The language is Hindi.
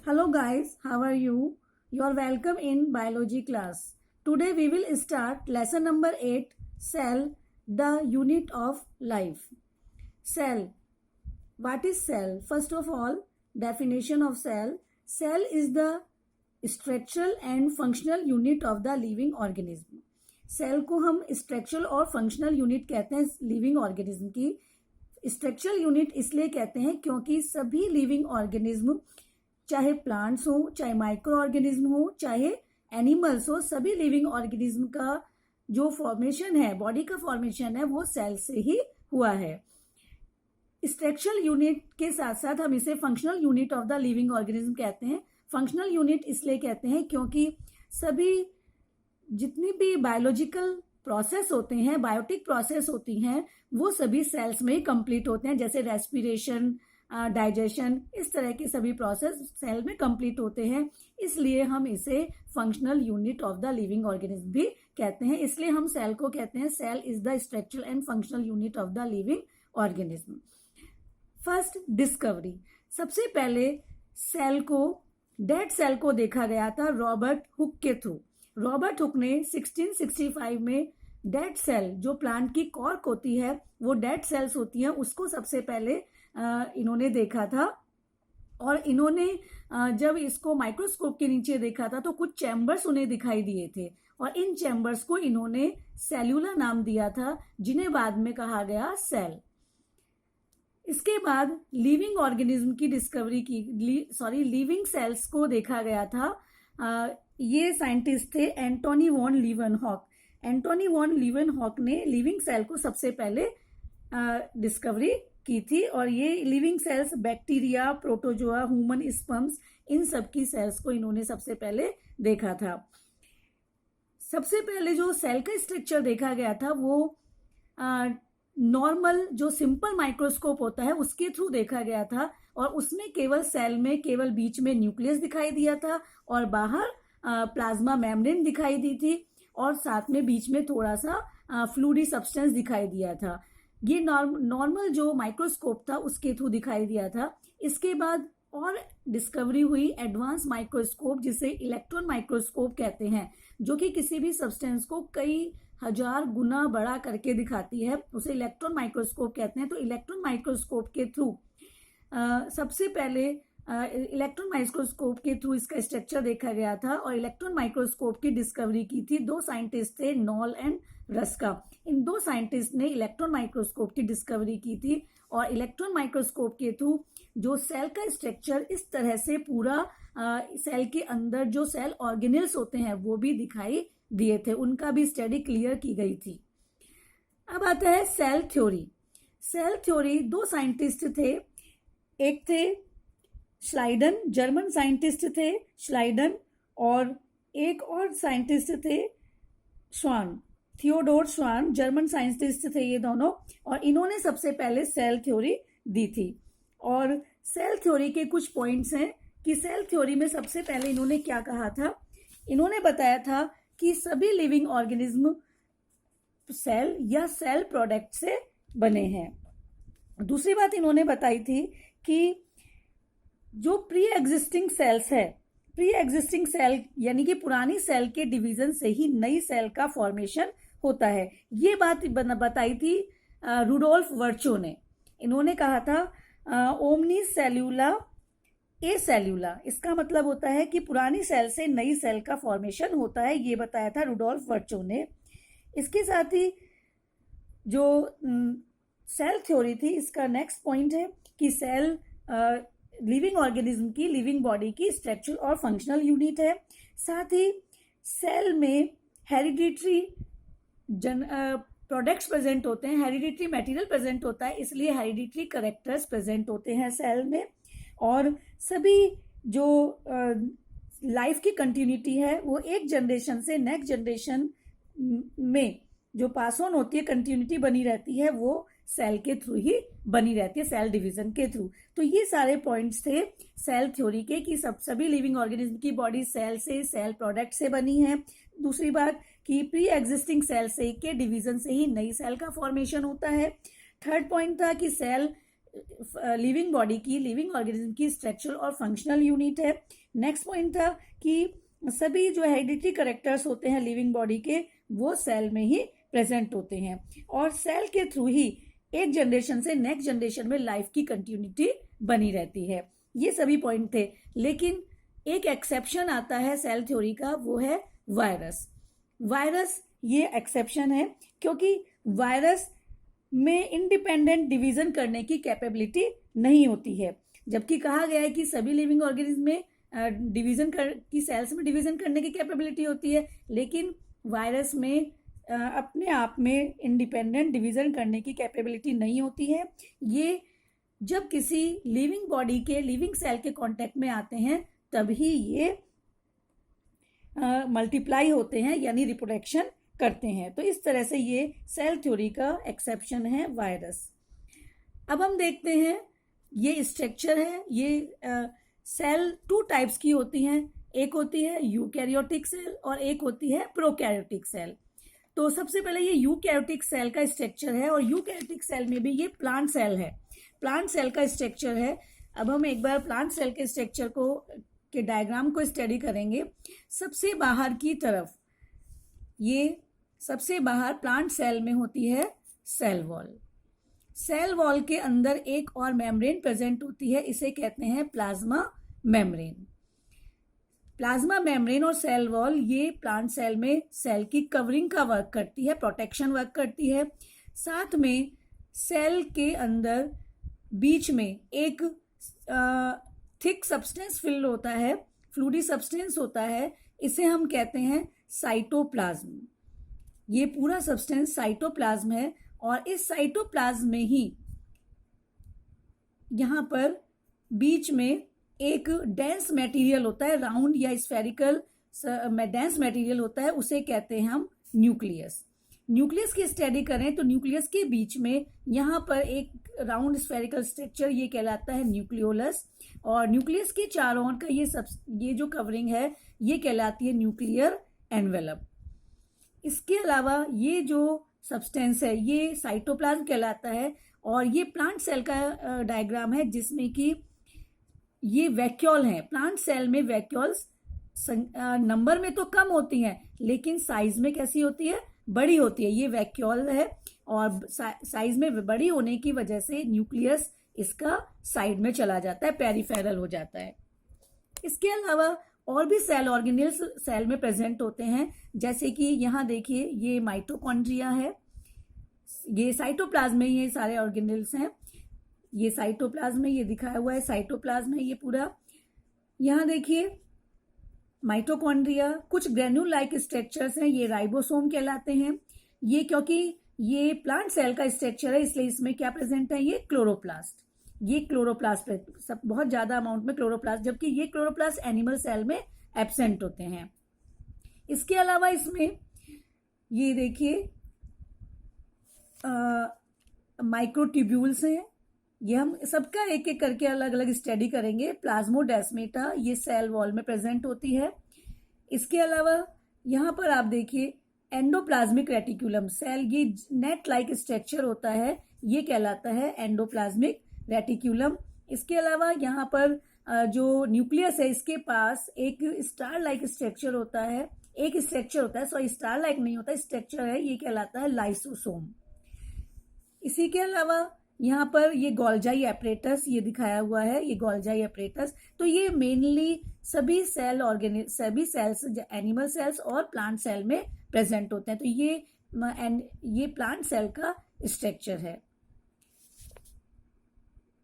Hello guys, how are you? You are welcome in biology class. Today we will start lesson number 8, cell, the unit of life. Cell. What is cell? First of all, definition of cell. Cell is the structural and functional unit of the living organism. Cell को हम स्ट्रक्चरल और फंक्शनल यूनिट कहते हैं लिविंग ऑर्गेनिज्म की. स्ट्रक्चरल यूनिट इसलिए कहते हैं क्योंकि सभी लिविंग ऑर्गेनिज्म, चाहे प्लांट्स हो, चाहे माइक्रो ऑर्गेनिज्म हो, चाहे एनिमल्स हो, सभी लिविंग ऑर्गेनिज्म का जो फॉर्मेशन है, बॉडी का फॉर्मेशन है, वो सेल से ही हुआ है. स्ट्रक्चरल यूनिट के साथ साथ हम इसे functional unit of the living organism कहते हैं. फंक्शनल यूनिट इसलिए कहते हैं क्योंकि सभी जितनी भी बायोलॉजिकल प्रोसेस होते हैं, बायोटिक प्रोसेस होती हैं, वो सभी सेल्स में ही कंप्लीट होते हैं. जैसे रेस्पिरेशन, डाइजेशन, इस तरह के सभी प्रोसेस सेल में कंप्लीट होते हैं. इसलिए हम इसे functional unit of the living organism भी कहते हैं. इसलिए हम सेल को कहते हैं cell is the structural and functional unit of the living organism. First, discovery. सबसे पहले सेल को, डेड सेल को देखा गया था रॉबर्ट हुक के थ्रू. रॉबर्ट हुक ने 1665 में डेड सेल, जो प्लांट की कॉर्क होती है, वो डेड सेल्स होती हैं, उसको सबसे पहले इन्होंने देखा था. और इन्होंने जब इसको माइक्रोस्कोप के नीचे देखा था तो कुछ चैम्बर्स उन्हें दिखाई दिए थे और इन चैम्बर्स को इन्होंने सेल्यूला नाम दिया था, जिन्हें बाद में कहा गया सेल. इसके बाद लिविंग ऑर्गेनिज्म की डिस्कवरी की, लिविंग सेल्स को देखा गया था. ये साइंटिस्ट थे एंटोनी वॉन लीवनहॉक. एंटोनी वॉन लीवनहॉक ने लिविंग सेल को सबसे पहले डिस्कवरी की थी और ये living cells bacteria, protozoa, human sperms, इन सब की सेल्स को इन्होंने सबसे पहले देखा था. सबसे पहले जो सेल का स्ट्रक्चर देखा गया था वो नॉर्मल जो सिंपल माइक्रोस्कोप होता है उसके थ्रू देखा गया था और उसमें केवल सेल में केवल बीच में न्यूक्लियस दिखाई दिया था और बाहर प्लाज्मा मेम्ब्रेन दिखाई दी थी और साथ में बीच में थोड़ा सा फ्लूइडी सब्सटेंस दिखाई दिया था. ये नॉर्मल जो माइक्रोस्कोप था उसके थ्रू दिखाई दिया था. इसके बाद और डिस्कवरी हुई एडवांस माइक्रोस्कोप, जिसे इलेक्ट्रॉन माइक्रोस्कोप कहते हैं, जो कि किसी भी सब्सटेंस को कई हजार गुना बड़ा करके दिखाती है, उसे इलेक्ट्रॉन माइक्रोस्कोप कहते हैं. तो इलेक्ट्रॉन माइक्रोस्कोप के थ्रू सबसे पहले इलेक्ट्रॉन माइक्रोस्कोप के थ्रू इसका स्ट्रक्चर देखा गया था और इलेक्ट्रॉन माइक्रोस्कोप की डिस्कवरी की थी. दो साइंटिस्ट थे, नॉल एंड रस्का. इन दो साइंटिस्ट ने इलेक्ट्रॉन माइक्रोस्कोप की डिस्कवरी की थी और इलेक्ट्रॉन माइक्रोस्कोप के थ्रू जो सेल का स्ट्रक्चर इस तरह से पूरा सेल के अंदर जो सेल ऑर्गेनेल्स होते हैं वो भी दिखाई दिए थे, उनका भी स्टडी क्लियर की गई थी. अब आता है सेल थ्योरी. सेल थ्योरी, दो साइंटिस्ट थे. एक थे श्लाइडन, जर्मन साइंटिस्ट थे श्लाइडन, और एक और साइंटिस्ट थे श्वान, थियोडोर श्वान, जर्मन साइंटिस्ट थे ये दोनों, और इन्होंने सबसे पहले सेल थ्योरी दी थी. और सेल थ्योरी के कुछ पॉइंट्स हैं कि सेल थ्योरी में सबसे पहले इन्होंने क्या कहा था. इन्होंने बताया था कि सभी लिविंग ऑर्गेनिज्म सेल या सेल प्रोडक्ट से बने हैं. दूसरी बात इन्होंने बताई थी कि जो प्री एग्जिस्टिंग सेल्स है, प्री एग्जिस्टिंग सेल यानी कि पुरानी सेल के डिवीजन से ही नई सेल का फॉर्मेशन होता है. ये बात बताई थी रुडोल्फ वर्चो ने. इन्होंने कहा था ओमनी सेल्यूला ए सेल्यूला, इसका मतलब होता है कि पुरानी सेल से नई सेल का फॉर्मेशन होता है. ये बताया था रुडोल्फ वर्चो ने. इसके साथ ही जो सेल थ्योरी थी, इसका नेक्स्ट पॉइंट है कि सेल लिविंग ऑर्गेनिज्म की, लिविंग बॉडी की स्ट्रक्चरल और फंक्शनल यूनिट है. साथ ही सेल में हेरिडिटरी प्रोडक्ट्स प्रेजेंट होते हैं, हेरिडिटरी मटेरियल प्रेजेंट होता है, इसलिए हेरिडिटरी कैरेक्टर्स प्रेजेंट होते हैं सेल में. और सभी जो लाइफ की कंटिन्यूटी है वो एक जनरेशन से नेक्स्ट जनरेशन में जो पास ऑन होती है, कंटिन्यूटी बनी रहती है, वो सेल के थ्रू ही बनी रहती है, सेल डिवीजन के थ्रू. तो ये सारे पॉइंट्स थे सेल थ्योरी के कि सभी लिविंग ऑर्गेनिज्म की बॉडी सेल से, सेल प्रोडक्ट से बनी है. दूसरी बात कि प्री एग्जिस्टिंग सेल से के डिवीजन से ही नई सेल का फॉर्मेशन होता है. थर्ड पॉइंट था कि सेल लिविंग बॉडी की, लिविंग ऑर्गेनिज्म की स्ट्रक्चरल और फंक्शनल यूनिट है। नेक्स्ट पॉइंट था कि सभी जो हेरिडिटरी करेक्टर्स होते हैं लिविंग बॉडी के, वो सेल में ही प्रेजेंट होते हैं और सेल के थ्रू ही एक जनरेशन से नेक्स्ट जनरेशन में लाइफ की कंटिन्यूटी बनी रहती है। ये सभी पॉइंट थे, लेकिन एक एक्सेप्शन आता है सेल थ्योरी का, वो है वायरस। वायरस ये एक्सेप्शन है क्योंकि वायरस में इंडिपेंडेंट डिवीजन करने की कैपेबिलिटी नहीं होती है, जबकि कहा गया है कि सभी लिविंग ऑर्गेनिज्म में की सेल्स में डिवीजन करने की कैपेबिलिटी होती है, लेकिन वायरस में अपने आप में इंडिपेंडेंट डिवीजन करने की कैपेबिलिटी नहीं होती है। ये जब किसी लिविंग बॉडी के, लिविंग सेल के कांटेक्ट में आते हैं तभी ये मल्टीप्लाई होते हैं, यानी रिप्रोडक्शन करते हैं। तो इस तरह से ये सेल थ्योरी का एक्सेप्शन है वायरस। अब हम देखते हैं ये स्ट्रक्चर है। ये सेल टू टाइप्स की होती हैं, एक होती है यूकैरियोटिक सेल और एक होती है प्रोकैरियोटिक सेल। तो सबसे पहले ये यूकैरियोटिक सेल का स्ट्रक्चर है और यूकैरियोटिक सेल में भी ये प्लांट सेल है, प्लांट सेल का स्ट्रक्चर है। अब हम एक बार प्लांट सेल के स्ट्रक्चर के डायग्राम को स्टडी करेंगे। सबसे बाहर की तरफ, ये सबसे बाहर प्लांट सेल में होती है सेल वॉल। सेल वॉल के अंदर एक और मेम्ब्रेन प्रेजेंट होती है, इसे कहते हैं प्लाज्मा मेम्ब्रेन। प्लाज्मा मेम्ब्रेन और सेल वॉल ये प्लांट सेल में सेल की कवरिंग का वर्क करती है, प्रोटेक्शन वर्क करती है। साथ में सेल के अंदर बीच में एक थिक सब्सटेंस फिल होता है, फ्लूइडी सब्सटेंस होता है, इसे हम कहते हैं साइटोप्लाज्म। ये पूरा सब्सटेंस साइटोप्लाज्म है और इस साइटोप्लाज्म में ही यहाँ पर बीच में एक डेंस मटेरियल होता है, राउंड या स्फेरिकल डेंस मटेरियल होता है, उसे कहते हैं हम न्यूक्लियस। न्यूक्लियस की स्टडी करें तो न्यूक्लियस के बीच में यहाँ पर एक राउंड स्फेरिकल स्ट्रक्चर, ये कहलाता है न्यूक्लियोलस। और न्यूक्लियस के चारों ओर का ये जो कवरिंग है ये कहलाती है न्यूक्लियर एनवेलप। इसके अलावा ये जो सब्सटेंस है ये साइटोप्लाज्म कहलाता है और ये प्लांट सेल का डायग्राम है जिसमें कि ये वैक्यूल हैं। प्लांट सेल में वैक्यूल्स नंबर में तो कम होती हैं लेकिन साइज में कैसी होती है, बड़ी होती है। ये वैक्यूल है और साइज में बड़ी होने की वजह से न्यूक्लियस इसका साइड में चला जाता है, पेरिफेरल हो जाता है। इसके अलावा और भी सेल ऑर्गेनेल्स सेल में प्रेजेंट होते हैं, जैसे कि यहाँ देखिए ये माइटोकॉन्ड्रिया है, ये साइटोप्लाज्म में ये सारे ऑर्गेनेल्स हैं। ये साइटोप्लाज्म में ये दिखाया हुआ है, साइटोप्लाज्म है ये पूरा। यहाँ देखिए माइटोकॉन्ड्रिया, कुछ ग्रेन्यूल लाइक स्ट्रक्चर्स हैं, ये राइबोसोम कहलाते हैं। ये क्योंकि ये प्लांट सेल का स्ट्रक्चर है इसलिए इसमें क्या प्रेजेंट है, ये क्लोरोप्लास्ट। ये क्लोरोप्लास्ट सब बहुत ज्यादा अमाउंट में क्लोरोप्लास्ट, जबकि ये क्लोरोप्लास्ट एनिमल सेल में एब्सेंट होते हैं। इसके अलावा इसमें ये देखिए माइक्रोट्यूब्यूल्स हैं, ये हम सबका एक एक करके अलग अलग स्टडी करेंगे। प्लाज्मोडेस्माटा ये सेल वॉल में प्रेजेंट होती है। इसके अलावा यहाँ पर आप देखिए एंडोप्लाज्मिक रेटिकुलम सेल, ये नेट लाइक स्ट्रक्चर होता है, ये कहलाता है एंडोप्लाज्मिक रेटिकुलम। इसके अलावा यहाँ पर जो न्यूक्लियस है इसके पास एक स्टार लाइक स्ट्रक्चर होता है, एक स्ट्रक्चर होता है, सॉरी स्टार लाइक नहीं होता, स्ट्रक्चर है, ये कहलाता है लाइसोसोम। इसी के अलावा यहाँ पर ये गोल्जाई एपरेटस ये दिखाया हुआ है, ये गोल्जाई एपरेटस। तो ये मेनली सभी सेल्स एनिमल सेल्स और प्लांट सेल में प्रेजेंट होते हैं। तो ये प्लांट सेल का स्ट्रक्चर है।